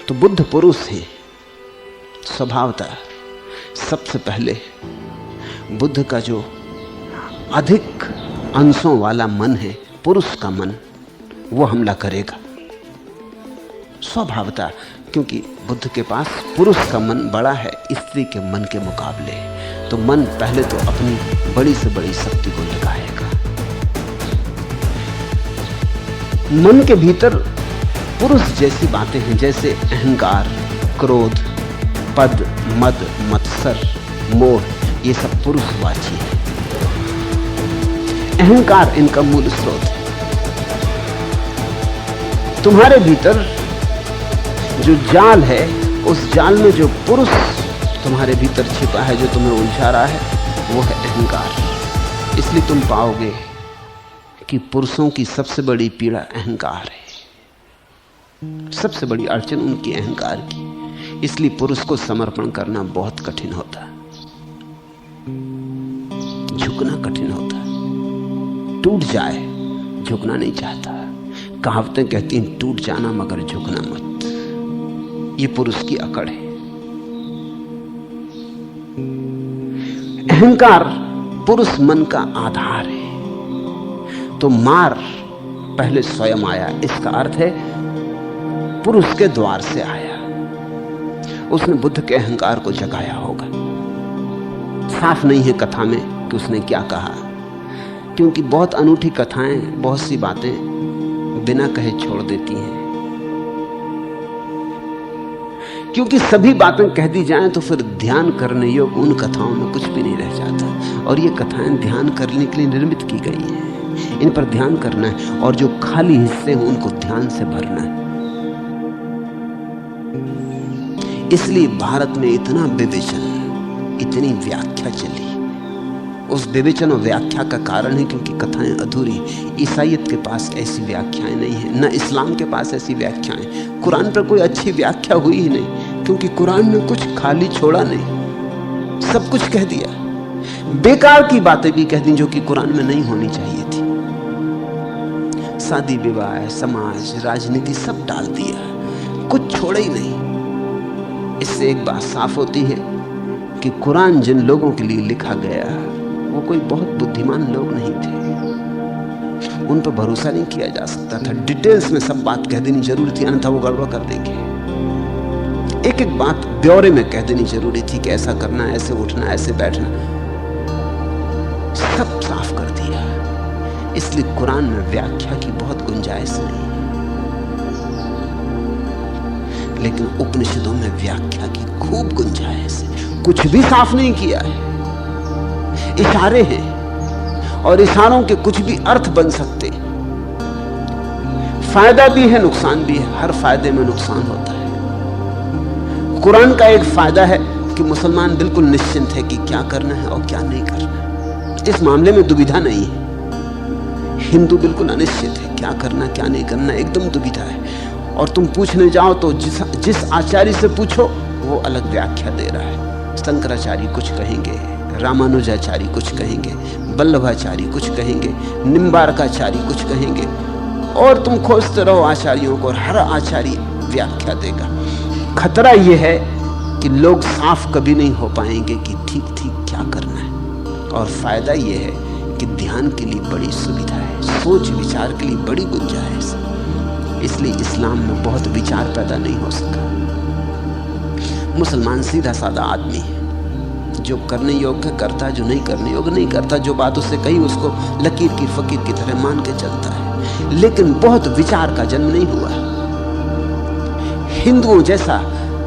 तो बुद्ध पुरुष हैं स्वभावतः। सबसे पहले बुद्ध का जो अधिक अंशों वाला मन है, पुरुष का मन, वो हमला करेगा स्वभावतः, क्योंकि बुद्ध के पास पुरुष का मन बड़ा है स्त्री के मन के मुकाबले। तो मन पहले तो अपनी बड़ी से बड़ी शक्ति को लगाएगा। मन के भीतर पुरुष जैसी बातें हैं, जैसे अहंकार, क्रोध, पद, मद, मत्सर, मोह, ये सब पुरुषवाची है। अहंकार इनका मूल स्रोत है। तुम्हारे भीतर जो जाल है, उस जाल में जो पुरुष तुम्हारे भीतर छिपा है, जो तुम्हें उलझा रहा है, वो है अहंकार। इसलिए तुम पाओगे कि पुरुषों की सबसे बड़ी पीड़ा अहंकार है। सबसे बड़ी अड़चन उनकी अहंकार की। इसलिए पुरुष को समर्पण करना बहुत कठिन होता है, झुकना कठिन होता है। टूट जाए, झुकना नहीं चाहता। कहावतें कहती हैं टूट जाना मगर झुकना मत। ये पुरुष की अकड़ है। अहंकार पुरुष मन का आधार है। तो मार पहले स्वयं आया, इसका अर्थ है पुरुष के द्वार से आया। उसने बुद्ध के अहंकार को जगाया होगा। साफ नहीं है कथा में कि उसने क्या कहा, क्योंकि बहुत अनूठी कथाएं बहुत सी बातें बिना कहे छोड़ देती हैं। क्योंकि सभी बातें कह दी जाएं तो फिर ध्यान करने योग्य उन कथाओं में कुछ भी नहीं रह जाता। और ये कथाएं ध्यान करने के लिए निर्मित की गई हैं। इन पर ध्यान करना है और जो खाली हिस्से हैं उनको ध्यान से भरना है। इसलिए भारत में इतना विवेचन, इतनी व्याख्या चली। उस विवेचन और व्याख्या का कारण है क्योंकि कथाएं अधूरी। ईसाईयत के पास ऐसी व्याख्याएं नहीं है, न इस्लाम के पास ऐसी व्याख्याएं। कुरान पर कोई अच्छी व्याख्या हुई ही नहीं, क्योंकि कुरान ने कुछ खाली छोड़ा नहीं, सब कुछ कह दिया। बेकार की बातें भी कह दी जो कि कुरान में नहीं होनी चाहिए थी। शादी विवाह, समाज, राजनीति सब डाल दिया, कुछ छोड़ा ही नहीं। इससे एक बात साफ होती है कि कुरान जिन लोगों के लिए लिखा गया वो कोई बहुत बुद्धिमान लोग नहीं थे। उन पर भरोसा नहीं किया जा सकता था। डिटेल्स में सब बात कह देनी जरूरी थी, अन्यथा वो गड़बड़ कर देंगे। एक एक बात ब्यौरे में कह देनी जरूरी थी कि ऐसा करना, ऐसे उठना, ऐसे बैठना, सब साफ कर दिया। इसलिए कुरान में व्याख्या की बहुत गुंजाइश नहीं, लेकिन उपनिषदों में व्याख्या की खूब गुंजाइश है। कुछ भी साफ नहीं किया है, इशारे हैं और इशारों के कुछ भी अर्थ बन सकते। फायदा भी है, नुकसान भी है। हर फायदे में नुकसान होता है। कुरान का एक फायदा है कि मुसलमान बिल्कुल निश्चिंत है कि क्या करना है और क्या नहीं करना। इस मामले में दुविधा नहीं है। हिंदू बिल्कुल अनिश्चित है, क्या करना क्या नहीं करना, एकदम दुविधा है। और तुम पूछने जाओ तो जिस आचार्य से पूछो वो अलग व्याख्या दे रहा है। शंकराचार्य कुछ कहेंगे, रामानुजाचार्य कुछ कहेंगे, वल्लभाचार्य कुछ कहेंगे, निम्बारकाचार्य कुछ कहेंगे, और तुम खोजते रहो आचार्यों को और हर आचार्य व्याख्या देगा। खतरा यह है कि लोग साफ कभी नहीं हो पाएंगे कि ठीक ठीक क्या करना है। और फायदा यह है कि ध्यान के लिए बड़ी सुविधा है, सोच विचार के लिए बड़ी गुंजाइश है। इसलिए इस्लाम में बहुत विचार पैदा नहीं हो सका। मुसलमान सीधा साधा आदमी है, जो करने योग्य करता है, जो नहीं करने योग्य नहीं करता। जो बात उससे कही उसको लकीर की फकीर की तरह मान के चलता है, लेकिन बहुत विचार का जन्म नहीं हुआ। हिंदुओं जैसा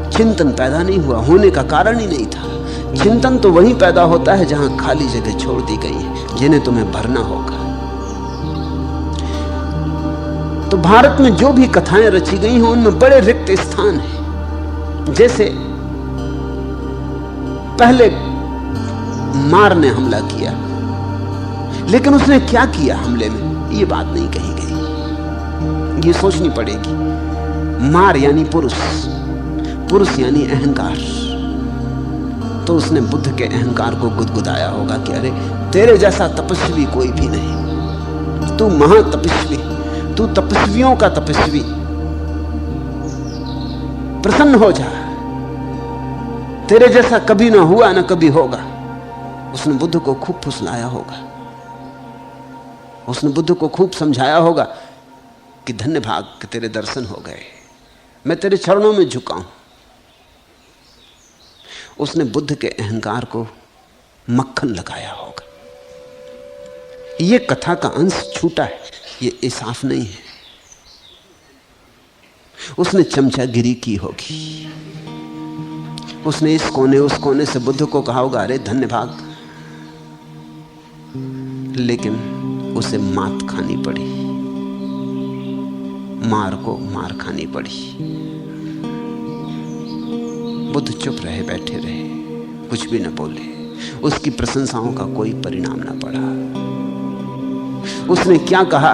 चिंतन पैदा नहीं हुआ, होने का कारण ही नहीं था। चिंतन तो वहीं पैदा होता है जहां खाली जगह छोड़ दी गई है, जिन्हें तुम्हें भरना होगा। तो भारत में जो भी कथाएं रची गई हैं उनमें बड़े रिक्त स्थान हैं। जैसे पहले मार ने हमला किया, लेकिन उसने क्या किया हमले में, ये बात नहीं कही गई। ये सोचनी पड़ेगी। मार यानी पुरुष, पुरुष यानी अहंकार। तो उसने बुद्ध के अहंकार को गुदगुदाया होगा कि अरे तेरे जैसा तपस्वी कोई भी नहीं, तू महातपस्वी, तू तपस्वियों का तपस्वी, प्रसन्न हो जा, तेरे जैसा कभी ना हुआ ना कभी होगा। उसने बुद्ध को खूब फुसलाया होगा, उसने बुद्ध को खूब समझाया होगा कि धन्य भाग कि तेरे दर्शन हो गए, मैं तेरे चरणों में झुका हूं। उसने बुद्ध के अहंकार को मक्खन लगाया होगा। यह कथा का अंश छूटा है, यह इंसाफ नहीं है। उसने चमचागिरी की होगी, उसने इस कोने उस कोने से बुद्ध को कहा होगा अरे धन्य भाग, लेकिन उसे मात खानी पड़ी, मार को मार खानी पड़ी। बुद्ध चुप रहे, बैठे रहे, कुछ भी न बोले। उसकी प्रशंसाओं का कोई परिणाम न पड़ा। उसने क्या कहा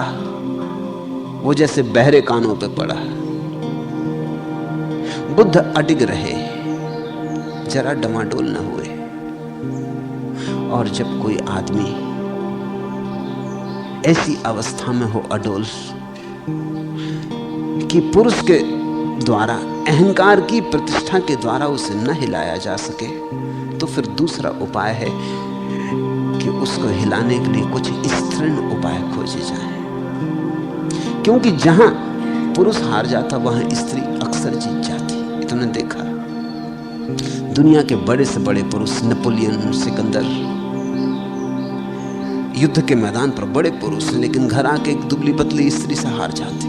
वो जैसे बहरे कानों पे पड़ा। बुद्ध अडिग रहे, जरा डमाडोल न हुए। और जब कोई आदमी ऐसी अवस्था में हो अडोल कि पुरुष के द्वारा, अहंकार की प्रतिष्ठा के द्वारा उसे न हिलाया जा सके, तो फिर दूसरा उपाय है कि उसको हिलाने के लिए कुछ स्त्रीण उपाय खोजे जाएं। क्योंकि जहां पुरुष हार जाता वहां स्त्री अक्सर जीत जाती। तुमने देखा दुनिया के बड़े से बड़े पुरुष, नेपोलियन, सिकंदर, युद्ध के मैदान पर बड़े पुरुष, लेकिन घर आके एक दुबली पतली स्त्री से हार जाते।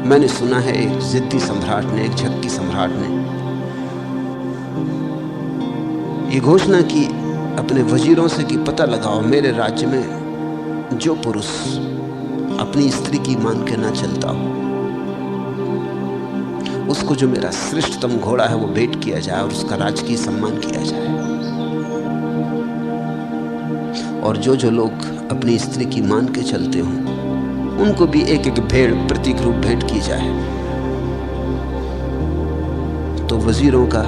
मैंने सुना है एक जिद्दी सम्राट ने, एक झक्की सम्राट ने ये घोषणा की अपने वजीरों से कि पता लगाओ मेरे राज्य में जो पुरुष अपनी स्त्री की मान के ना चलता हो, उसको जो मेरा श्रेष्ठतम घोड़ा है वो भेंट किया जाए और उसका राजकीय सम्मान किया जाए। और जो जो लोग अपनी स्त्री की मान के चलते हों उनको भी एक एक भेड़ प्रतीक रूप भेंट की जाए। तो वजीरों का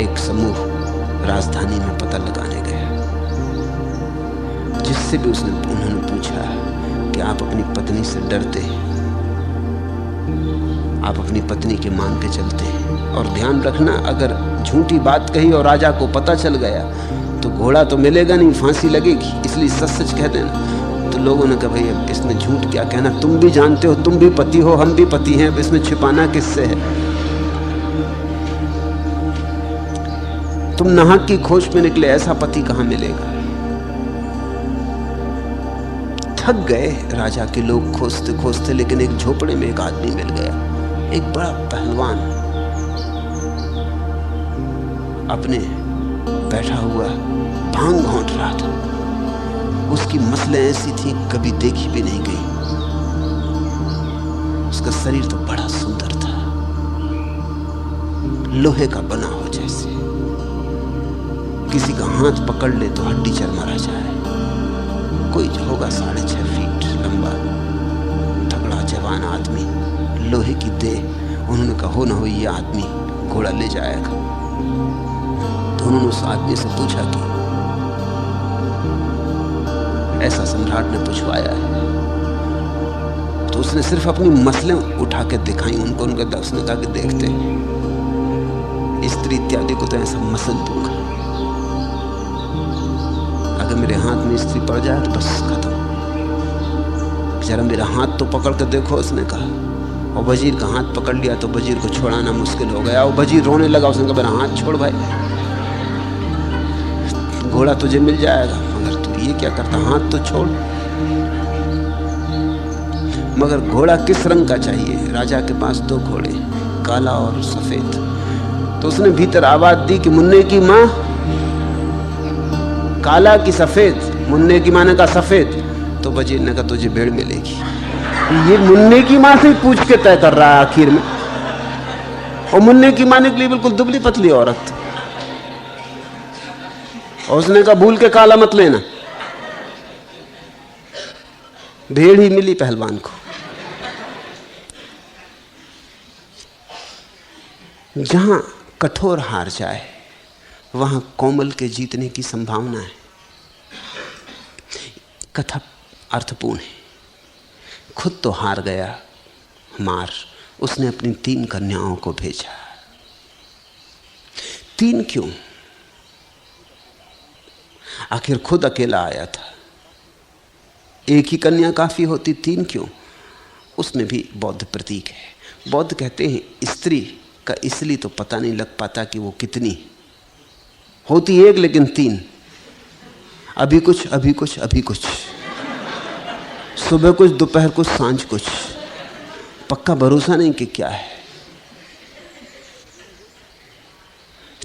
एक समूह राजधानी में पता लगाने गया, जिससे भी उन्होंने पूछा कि आप अपनी पत्नी से डरते हैं, आप अपनी पत्नी के मान के चलते हैं, और ध्यान रखना अगर झूठी बात कही और राजा को पता चल गया तो घोड़ा तो मिलेगा नहीं, फांसी लगेगी, इसलिए सच सच कह देना। तो लोगों ने कहा भाई अब इसमें झूठ क्या कहना, तुम भी जानते हो, तुम भी पति हो, हम भी पति हैं, अब इसमें छिपाना किससे है। तुम नाहक की खोज में निकले, ऐसा पति कहां मिलेगा। थक गए राजा के लोग खोजते खोजते, लेकिन एक झोपड़े में एक आदमी मिल गया, एक बड़ा पहलवान अपने बैठा हुआ भांग घोंट रहा था। उसकी मसलें ऐसी थी कभी देखी भी नहीं गई। उसका शरीर तो बड़ा सुंदर था, लोहे का बना हो जैसे, किसी का हाथ पकड़ ले तो हड्डी चरमरा जाए। कोई होगा 6.5 फीट लंबा, तगड़ा जवान आदमी, लोहे की देह। उन्होंने कहा हो ना हो ये आदमी घोड़ा ले जाएगा। तो उन्होंने उस आदमी से पूछा कि ऐसा सम्राट ने पूछवाया है। तो उसने सिर्फ अपनी मसलें उठा के दिखाई उनको। उसने कहा कि देखते स्त्री इत्यादि को तो ऐसा मसल दूंगा, अगर मेरे हाथ में स्त्री पड़ जाए तो बस खत्म। जरा मेरा हाथ तो पकड़ कर देखो, उसने कहा। और वजीर का हाथ पकड़ लिया तो वजीर को छोड़ाना मुश्किल हो गया। और वजीर रोने लगा। उसने कहा मेरा हाथ छोड़ भाई, घोड़ा तुझे मिल जाएगा, मगर तू ये क्या करता, हाथ तो छोड़। मगर घोड़ा किस रंग का चाहिए? राजा के पास 2 घोड़े, काला और सफेद। तो उसने भीतर आवाज दी कि मुन्ने की माँ काला की सफेद? मुन्ने की माँ ने कहा सफेद। तो वजीर ने कहा तुझे भेड़ मिलेगी। ये मुन्ने की माँ से पूछ के तय कर रहा है आखिर में। और मुन्ने की माँ निकली बिल्कुल दुबली पतली औरत। और उसने कहा भूल के काला मत लेना। भेड़ ही मिली पहलवान को। जहां कठोर हार जाए वहां कोमल के जीतने की संभावना है। कथा अर्थपूर्ण है। खुद तो हार गया मार, उसने अपनी 3 कन्याओं को भेजा। 3 क्यों? आखिर खुद अकेला आया था, एक ही कन्या काफी होती, 3 क्यों? उसमें भी बौद्ध प्रतीक है। बौद्ध कहते हैं स्त्री का इसलिए तो पता नहीं लग पाता कि वो कितनी होती, एक लेकिन 3, अभी कुछ अभी कुछ अभी कुछ, सुबह कुछ दोपहर कुछ सांझ कुछ, पक्का भरोसा नहीं कि क्या है।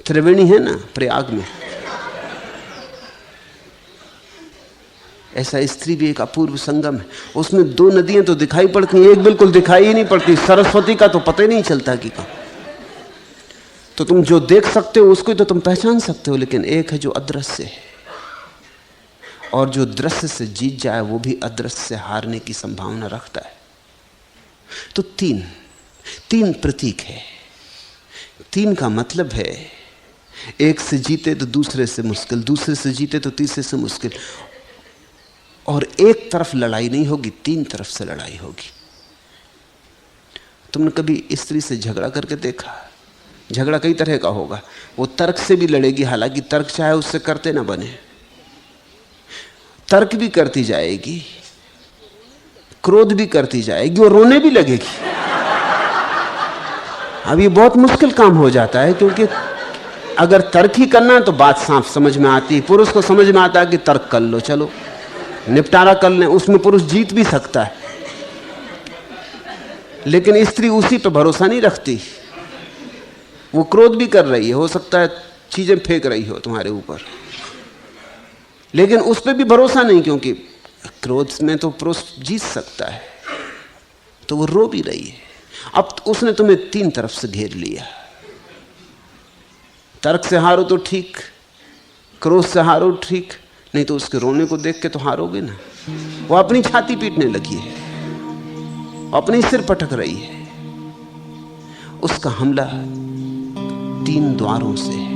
त्रिवेणी है ना प्रयाग में, ऐसा स्त्री भी एक अपूर्व संगम है। उसमें 2 नदियां तो दिखाई पड़ती हैं, एक बिल्कुल दिखाई ही नहीं पड़ती, सरस्वती का तो पता ही नहीं चलता कि कहाँ। तो तुम जो देख सकते हो उसको तो तुम पहचान सकते हो, लेकिन एक है जो अदृश्य है, और जो दृश्य से जीत जाए वो भी अदृश्य से हारने की संभावना रखता है। तो 3 प्रतीक है। 3 का मतलब है एक से जीते तो दूसरे से मुश्किल, दूसरे से जीते तो तीसरे से मुश्किल, और एक तरफ लड़ाई नहीं होगी, 3 तरफ से लड़ाई होगी। तुमने कभी स्त्री से झगड़ा करके देखा? झगड़ा कई तरह का होगा। वो तर्क से भी लड़ेगी, हालांकि तर्क चाहे उससे करते ना बने, तर्क भी करती जाएगी, क्रोध भी करती जाएगी और रोने भी लगेगी। अब ये बहुत मुश्किल काम हो जाता है, क्योंकि अगर तर्क ही करना है तो बात साफ समझ में आती है। पुरुष को समझ में आता है कि तर्क कर लो, चलो निपटारा कर लें, उसमें पुरुष जीत भी सकता है। लेकिन स्त्री उसी पे भरोसा नहीं रखती, वो क्रोध भी कर रही है, हो सकता है चीजें फेंक रही हो तुम्हारे ऊपर, लेकिन उस पर भी भरोसा नहीं, क्योंकि क्रोध में तो पुरुष जीत सकता है, तो वो रो भी रही है। अब उसने तुम्हें 3 तरफ से घेर लिया। तर्क से हारो तो ठीक, क्रोध से हारो ठीक, नहीं तो उसके रोने को देख के तो हारोगे ना। वो अपनी छाती पीटने लगी है, अपनी सिर पटक रही है। उसका हमला 3 द्वारों से है।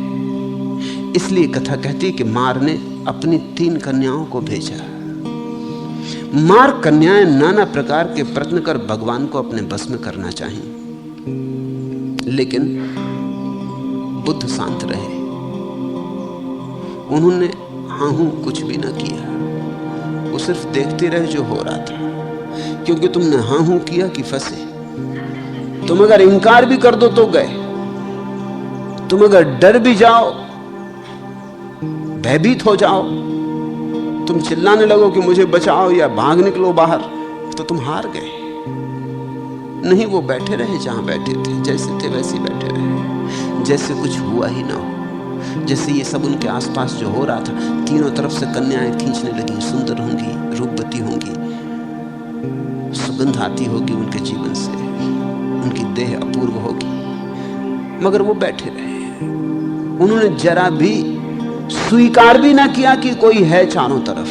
इसलिए कथा कहती है कि मार ने अपनी 3 कन्याओं को भेजा। मार कन्याएं नाना प्रकार के प्रयत्न कर भगवान को अपने बस में करना चाहिए, लेकिन बुद्ध शांत रहे। उन्होंने हाँ हूं कुछ भी ना किया, वो सिर्फ देखते रहे जो हो रहा था। क्योंकि तुमने हाँ हूं किया कि फंसे। तुम अगर इंकार भी कर दो तो गए, तुम अगर डर भी जाओ, भयभीत हो जाओ, तुम चिल्लाने लगो कि मुझे बचाओ या भाग निकलो बाहर, तो तुम हार गए। नहीं, वो बैठे रहे जहां बैठे थे, जैसे थे वैसे बैठे रहे, जैसे कुछ हुआ ही ना हो। जैसे ये सब उनके आसपास जो हो रहा था, तीनों तरफ से कन्याएं खींचने लगी, सुंदर होंगी, रूपवती होंगी, सुगंध आती होगी उनके जीवन से, उनकी देह अपूर्व होगी, मगर वो बैठे रहे। उन्होंने जरा भी स्वीकार भी ना किया कि कोई है चारों तरफ।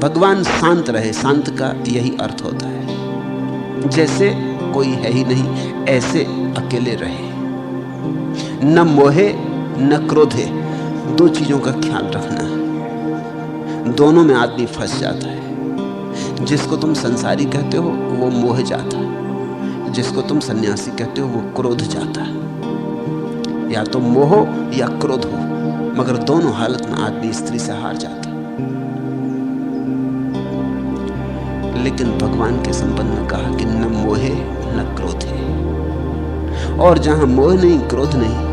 भगवान शांत रहे, शांत का यही अर्थ होता है, जैसे कोई है ही नहीं, ऐसे अकेले रहे। न मोहे न क्रोधे, 2 चीजों का ख्याल रखना है। दोनों में आदमी फंस जाता है। जिसको तुम संसारी कहते हो वो मोह जाता है, जिसको तुम सन्यासी कहते हो वो क्रोध जाता है। या तो मोह या क्रोध हो, मगर दोनों हालत में आदमी स्त्री से हार जाता है। लेकिन भगवान के संबंध में कहा कि न मोहे न क्रोध है, और जहां मोह नहीं क्रोध नहीं,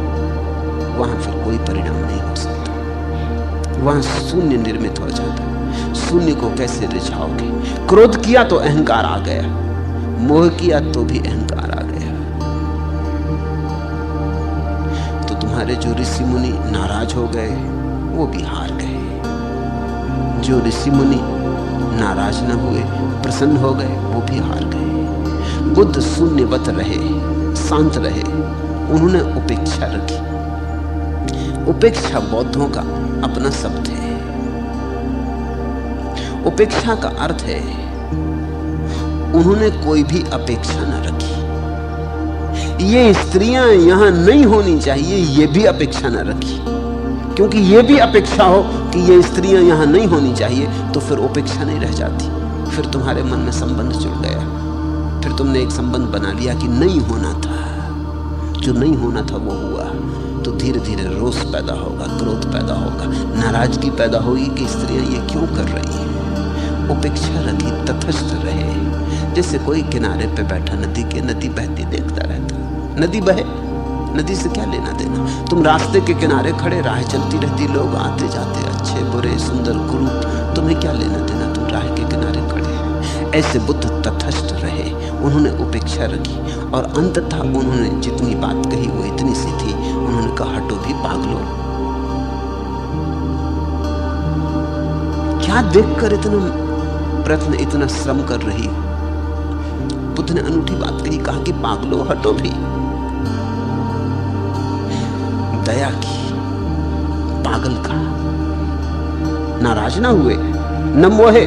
वहां फिर कोई परिणाम नहीं हो सकता। वहां शून्य निर्मित हो जाता है। शून्य को कैसे रिझाओगे? क्रोध किया तो अहंकार आ गया, मोह किया तो भी अहंकार आ गया। तो तुम्हारे जो ऋषि मुनि नाराज हो गए वो भी हार गए, जो ऋषि मुनि नाराज न हुए, प्रसन्न हो गए, वो भी हार गए। बुद्ध शून्यवत रहे, शांत रहे, उन्होंने उपेक्षा रखी। उपेक्षा बौद्धों का अपना शब्द है। उपेक्षा का अर्थ है उन्होंने कोई भी अपेक्षा न रखी। ये स्त्रियां यहां नहीं होनी चाहिए, ये भी अपेक्षा न रखी, क्योंकि ये भी अपेक्षा हो कि ये स्त्रियां यहां नहीं होनी चाहिए तो फिर उपेक्षा नहीं रह जाती। फिर तुम्हारे मन में संबंध जुड़ गया, फिर तुमने एक संबंध बना लिया कि नहीं होना था, जो नहीं होना था वो हुआ। तो धीरे धीरे रोष पैदा होगा, क्रोध पैदा होगा, नाराजगी पैदा होगी कि स्त्रियां ये क्यों कर रही हैं। उपेक्षा रखी, तटस्थ रहे, जैसे कोई किनारे पे बैठा नदी के, नदी बहती देखता रहता। नदी बहे, नदी से क्या लेना देना। तुम रास्ते के किनारे खड़े, राह चलती रहती, लोग आते जाते, अच्छे बुरे सुंदर कुरूप, तुम्हें क्या लेना देना, तुम राह के किनारे खड़े हैं। ऐसे बुद्ध तटस्थ रहे, उन्होंने उपेक्षा रखी और अंततः उन्होंने जितनी बात कही वो इतनी सी थी। उन्होंने कहा हटो भी पागलो, क्या देखकर इतना प्रयत्न, इतना श्रम कर रही हो। बुद्ध ने अनूठी बात कही, कहा कि पागलो हटो भी। दया की, पागल का, नाराज ना हुए, न मोहे,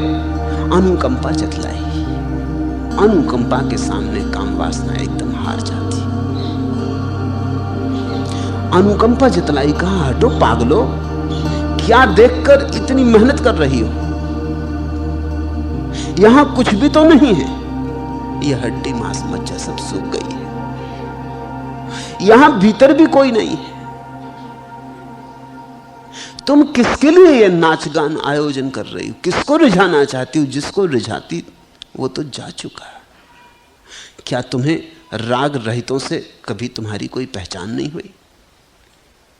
अनुकंपा जतलाई। अनुकंपा के सामने काम वासना एकदम हार जाती। अनुकंपा जतलाई, कहा हटो पागलो, क्या देखकर इतनी मेहनत कर रही हो। यहां कुछ भी तो नहीं है, यह हड्डी मांस मज्जा सब सूख गई है, यहां भीतर भी कोई नहीं है। तुम किसके लिए यह नाच गान आयोजन कर रही हो, किसको रिझाना चाहती हो। जिसको रिझाती वो तो जा चुका। क्या तुम्हें राग रहितों से कभी तुम्हारी कोई पहचान नहीं हुई।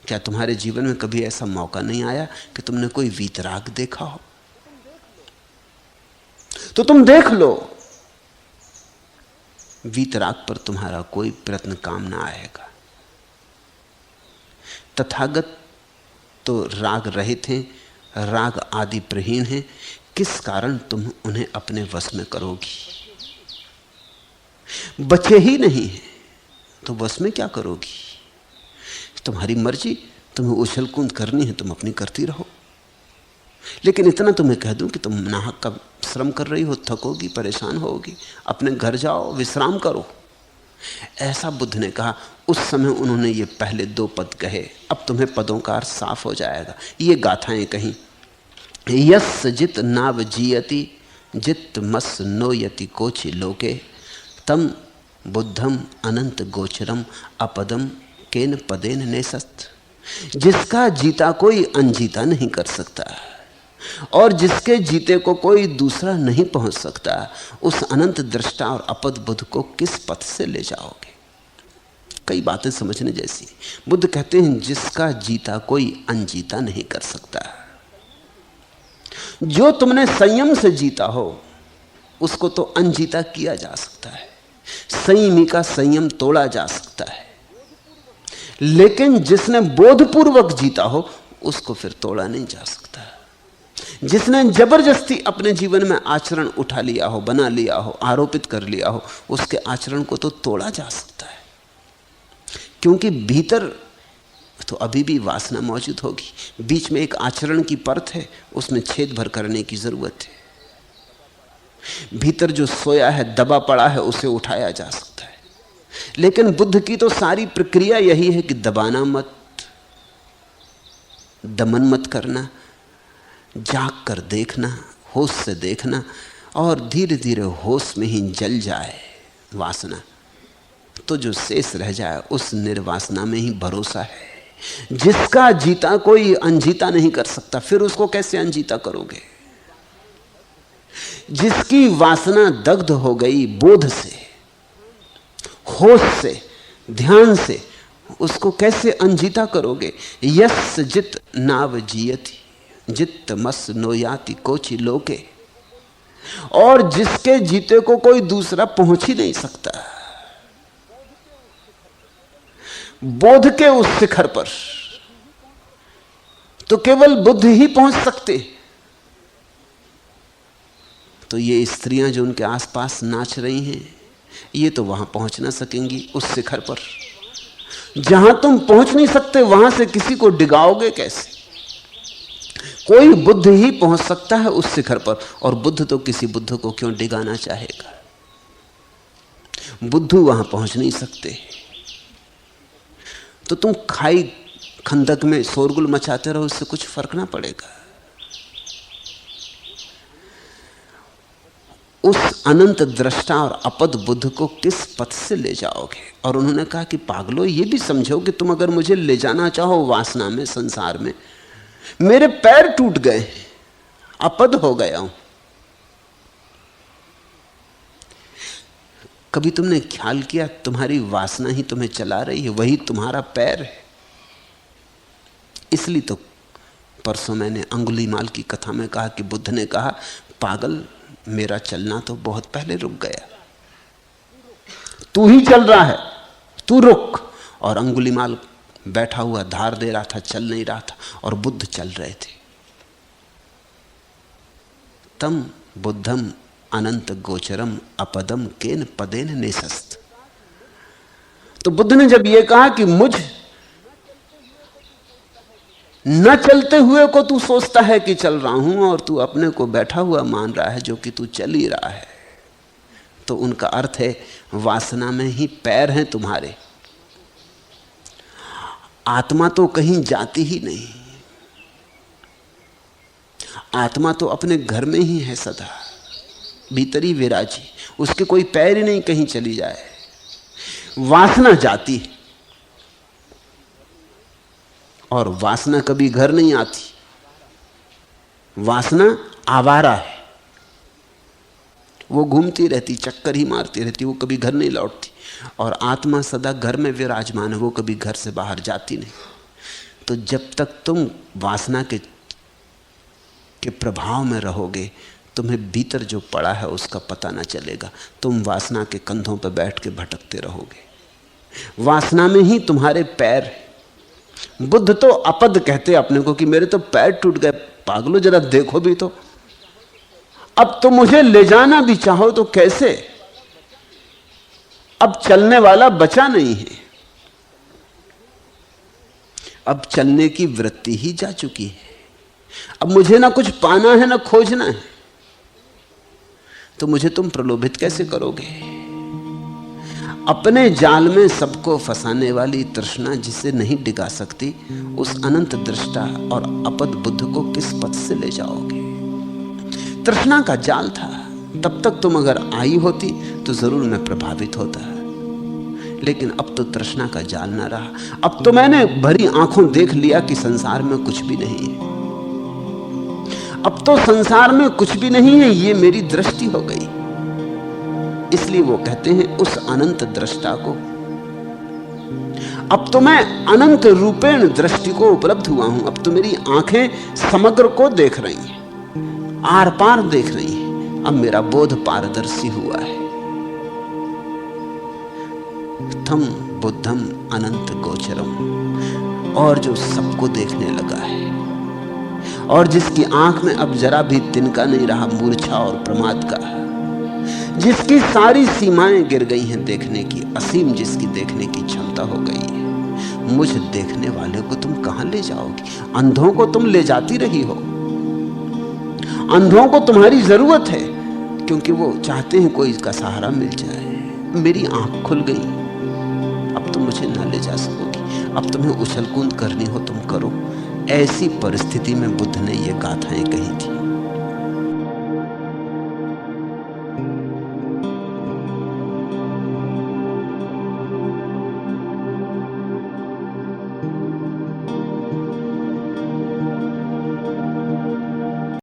क्या तुम्हारे जीवन में कभी ऐसा मौका नहीं आया कि तुमने कोई वीतराग देखा हो। तो तुम देख लो, वीतराग पर तुम्हारा कोई प्रयत्न काम ना आएगा। तथागत तो राग रहित हैं, राग आदि प्रहीन हैं, किस कारण तुम उन्हें अपने वश में करोगी। बचे ही नहीं है तो वश में क्या करोगी। तुम्हारी मर्जी, तुम्हें उछल कूद करनी है तुम अपनी करती रहो। लेकिन इतना तुम्हें कह दूं कि तुम नाहक का श्रम कर रही हो, थकोगी, परेशान होगी, अपने घर जाओ, विश्राम करो। ऐसा बुद्ध ने कहा। उस समय उन्होंने ये पहले 2 पद कहे, अब तुम्हें पदों का अर्थ साफ हो जाएगा। ये गाथाएं कहीं, यस जित नाव जियति जित मस नोयति कोचि लोके तम बुद्धम अनंत गोचरम अपदम केन पदेन नेसत। जिसका जीता कोई अनजीता नहीं कर सकता और जिसके जीते को कोई दूसरा नहीं पहुंच सकता, उस अनंत दृष्टा और अपद बुद्ध को किस पथ से ले जाओगे। कई बातें समझने जैसी। बुद्ध कहते हैं जिसका जीता कोई अनजीता नहीं कर सकता। जो तुमने संयम से जीता हो उसको तो अनजीता किया जा सकता है, संयमी का संयम तोड़ा जा सकता है, लेकिन जिसने बोधपूर्वक जीता हो उसको फिर तोड़ा नहीं जा सकता। जिसने जबरदस्ती अपने जीवन में आचरण उठा लिया हो, बना लिया हो, आरोपित कर लिया हो, उसके आचरण को तो तोड़ा जा सकता है, क्योंकि भीतर तो अभी भी वासना मौजूद होगी। बीच में एक आचरण की परत है, उसमें छेद भर करने की जरूरत है। भीतर जो सोया है, दबा पड़ा है, उसे उठाया जा सकता है। लेकिन बुद्ध की तो सारी प्रक्रिया यही है कि दबाना मत, दमन मत करना, जाग कर देखना, होश से देखना, और धीरे धीरे होश में ही जल जाए वासना, तो जो शेष रह जाए उस निर्वासना में ही भरोसा है। जिसका जीता कोई अनजीता नहीं कर सकता, फिर उसको कैसे अनजीता करोगे। जिसकी वासना दग्ध हो गई बोध से, होश से, ध्यान से, उसको कैसे अनजीता करोगे। यस जित नाव जियति जित मस नोयाति कोचि लोके। और जिसके जीते को कोई दूसरा पहुंच ही नहीं सकता, बोध के उस शिखर पर तो केवल बुद्ध ही पहुंच सकते। तो ये स्त्रियां जो उनके आसपास नाच रही हैं, ये तो वहां पहुंच ना सकेंगी उस शिखर पर। जहां तुम पहुंच नहीं सकते वहां से किसी को डिगाओगे कैसे। कोई बुद्ध ही पहुंच सकता है उस शिखर पर, और बुद्ध तो किसी बुद्ध को क्यों डिगाना चाहेगा। बुद्धू वहां पहुंच नहीं सकते। तो तुम खाई खंदक में शोरगुल मचाते रहो, इससे कुछ फर्क ना पड़ेगा। उस अनंत दृष्टा और अपद बुद्ध को किस पथ से ले जाओगे? और उन्होंने कहा कि पागलो, ये भी समझो कि तुम अगर मुझे ले जाना चाहो वासना में, संसार में, मेरे पैर टूट गए, अपद हो गया हूं। कभी तुमने ख्याल किया तुम्हारी वासना ही तुम्हें चला रही है, वही तुम्हारा पैर है? इसलिए तो परसों मैंने अंगुलीमाल की कथा में कहा कि बुद्ध ने कहा, पागल, मेरा चलना तो बहुत पहले रुक गया, तू ही चल रहा है, तू रुक। और अंगुलीमाल बैठा हुआ धार दे रहा था, चल नहीं रहा था, और बुद्ध चल रहे थे। तम बुद्धम अनंत गोचरम अपदम केन पदेन नेसस्त। तो बुद्ध ने जब यह कहा कि मुझ न चलते हुए को तू सोचता है कि चल रहा हूं और तू अपने को बैठा हुआ मान रहा है जो कि तू चल ही रहा है, तो उनका अर्थ है वासना में ही पैर हैं तुम्हारे। आत्मा तो कहीं जाती ही नहीं, आत्मा तो अपने घर में ही है सदा, भीतर ही विराजी, उसके कोई पैर ही नहीं कहीं चली जाए। वासना जाती है और वासना कभी घर नहीं आती। वासना आवारा है, वो घूमती रहती, चक्कर ही मारती रहती, वो कभी घर नहीं लौटती। और आत्मा सदा घर में विराजमान है, वो कभी घर से बाहर जाती नहीं। तो जब तक तुम वासना के प्रभाव में रहोगे, तुम्हें भीतर जो पड़ा है उसका पता ना चलेगा। तुम वासना के कंधों पर बैठ के भटकते रहोगे। वासना में ही तुम्हारे पैर हैं। बुद्ध तो अपद कहते अपने को कि मेरे तो पैर टूट गए। पागलो, जरा देखो भी तो, अब तो मुझे ले जाना भी चाहो तो कैसे? अब चलने वाला बचा नहीं है, अब चलने की वृत्ति ही जा चुकी है। अब मुझे ना कुछ पाना है ना खोजना है, तो मुझे तुम प्रलोभित कैसे करोगे? अपने जाल में सबको फंसाने वाली तृष्णा जिसे नहीं डिगा सकती, उस अनंत दृष्टा और अपद बुद्ध को किस पथ से ले जाओगे? तृष्णा का जाल था, तब तक तुम अगर आई होती तो जरूर मैं प्रभावित होता, लेकिन अब तो तृष्णा का जाल ना रहा। अब तो मैंने भरी आंखों देख लिया कि संसार में कुछ भी नहीं है। अब तो संसार में कुछ भी नहीं है, ये मेरी दृष्टि हो गई। इसलिए वो कहते हैं उस अनंत दृष्टा को, अब तो मैं अनंत रूपेण दृष्टि को उपलब्ध हुआ हूं। अब तो मेरी आंखें समग्र को देख रही हैं, आर पार देख रही हैं। अब मेरा बोध पारदर्शी हुआ है। थम बुद्धम अनंत गोचरम, और जो सबको देखने लगा है और जिसकी आंख में अब जरा भी तिनका नहीं रहा मूर्छा और प्रमाद का, जिसकी सारी सीमाएं गिर गई हैं देखने की, असीम जिसकी देखने की क्षमता हो गई है, मुझ देखने वाले को तुम कहां ले जाओगी? अंधों को तुम ले जाती रही हो। अंधों को तुम्हारी जरूरत है क्योंकि वो चाहते हैं कोई इसका सहारा मिल जाए। मेरी आंख खुल गई, अब तुम मुझे ना ले जा सकोगी। अब तुम्हें उछल कूद करनी हो तुम करो। ऐसी परिस्थिति में बुद्ध ने ये गाथाएं कही थी।